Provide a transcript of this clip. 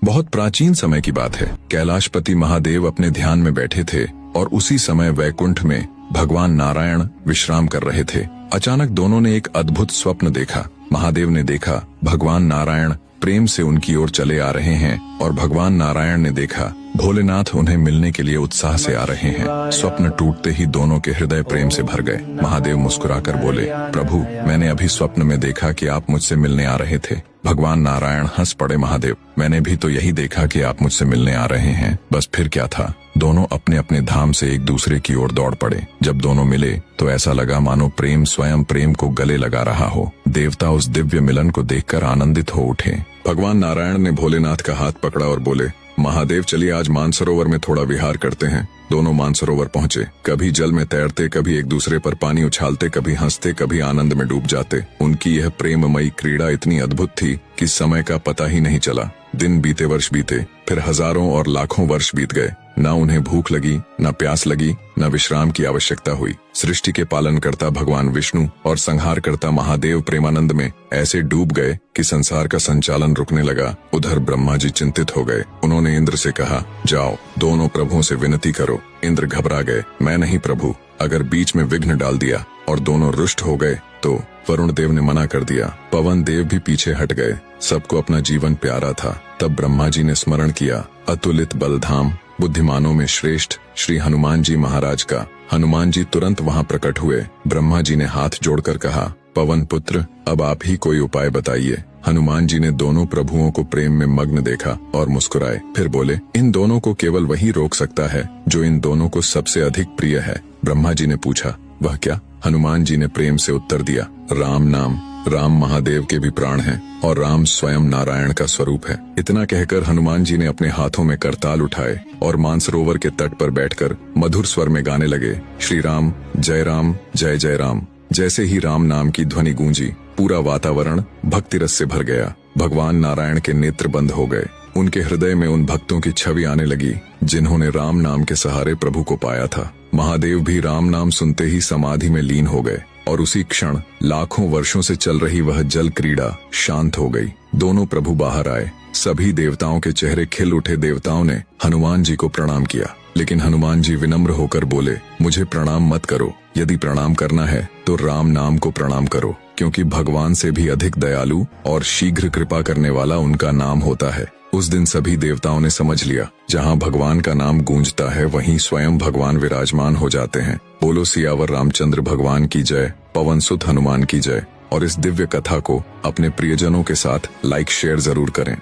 बहुत प्राचीन समय की बात है। कैलाशपति महादेव अपने ध्यान में बैठे थे और उसी समय वैकुंठ में भगवान नारायण विश्राम कर रहे थे। अचानक दोनों ने एक अद्भुत स्वप्न देखा। महादेव ने देखा भगवान नारायण प्रेम से उनकी ओर चले आ रहे हैं और भगवान नारायण ने देखा भोलेनाथ उन्हें मिलने के लिए उत्साह से आ रहे हैं। स्वप्न टूटते ही दोनों के हृदय प्रेम से भर गए। महादेव मुस्कुराकर बोले, प्रभु, मैंने अभी स्वप्न में देखा कि आप मुझसे मिलने आ रहे थे। भगवान नारायण हंस पड़े, महादेव, मैंने भी तो यही देखा कि आप मुझसे मिलने आ रहे हैं, बस फिर क्या था। दोनों अपने अपने धाम से एक दूसरे की ओर दौड़ पड़े। जब दोनों मिले तो ऐसा लगा मानो प्रेम स्वयं प्रेम को गले लगा रहा हो। देवता उस दिव्य मिलन को देखकर आनंदित हो उठे। भगवान नारायण ने भोलेनाथ का हाथ पकड़ा और बोले, महादेव, चलिए आज मानसरोवर में थोड़ा विहार करते हैं। दोनों मानसरोवर पहुंचे। कभी जल में तैरते, कभी एक दूसरे पर पानी उछालते, कभी हंसते, कभी आनंद में डूब जाते। उनकी यह प्रेममयी क्रीड़ा इतनी अद्भुत थी कि समय का पता ही नहीं चला। दिन बीते, वर्ष बीते, फिर हजारों और लाखों वर्ष बीत गए। न उन्हें भूख लगी, न प्यास लगी, न विश्राम की आवश्यकता हुई। सृष्टि के पालन करता भगवान विष्णु और संहार करता महादेव प्रेमानंद में ऐसे डूब गए कि संसार का संचालन रुकने लगा। उधर ब्रह्मा जी चिंतित हो गए। उन्होंने इंद्र से कहा, जाओ दोनों प्रभुओं से विनती करो। इंद्र घबरा गए, मैं नहीं प्रभु, अगर बीच में विघ्न डाल दिया और दोनों रुष्ट हो गए तो। वरुण देव ने मना कर दिया। पवन देव भी पीछे हट गए। सबको अपना जीवन प्यारा था। तब ब्रह्मा जी ने स्मरण किया अतुलित बलधाम, बुद्धिमानों में श्रेष्ठ श्री हनुमान जी महाराज का। हनुमान जी तुरंत वहां प्रकट हुए। ब्रह्मा जी ने हाथ जोड़कर कहा, पवन पुत्र, अब आप ही कोई उपाय बताइए। हनुमान जी ने दोनों प्रभुओं को प्रेम में मग्न देखा और मुस्कुराए। फिर बोले, इन दोनों को केवल वही रोक सकता है जो इन दोनों को सबसे अधिक प्रिय है। ब्रह्मा जी ने पूछा, वह क्या? हनुमान जी ने प्रेम से उत्तर दिया, राम नाम। राम महादेव के भी प्राण हैं और राम स्वयं नारायण का स्वरूप है। इतना कहकर हनुमान जी ने अपने हाथों में करताल उठाए और मानसरोवर के तट पर बैठकर मधुर स्वर में गाने लगे, श्री राम जय राम जय जय राम। जैसे ही राम नाम की ध्वनि गूंजी, पूरा वातावरण भक्ति रस से भर गया। भगवान नारायण के नेत्र बंद हो गए। उनके हृदय में उन भक्तों की छवि आने लगी जिन्होंने राम नाम के सहारे प्रभु को पाया था। महादेव भी राम नाम सुनते ही समाधि में लीन हो गए और उसी क्षण लाखों वर्षों से चल रही वह जल क्रीड़ा शांत हो गई। दोनों प्रभु बाहर आए। सभी देवताओं के चेहरे खिल उठे। देवताओं ने हनुमान जी को प्रणाम किया, लेकिन हनुमान जी विनम्र होकर बोले, मुझे प्रणाम मत करो। यदि प्रणाम करना है तो राम नाम को प्रणाम करो, क्योंकि भगवान से भी अधिक दयालु और शीघ्र कृपा करने वाला उनका नाम होता है। उस दिन सभी देवताओं ने समझ लिया, जहाँ भगवान का नाम गूंजता है वहीं स्वयं भगवान विराजमान हो जाते हैं। बोलो सियावर रामचंद्र भगवान की जय, पवन सुत हनुमान की जय। और इस दिव्य कथा को अपने प्रियजनों के साथ लाइक शेयर जरूर करें।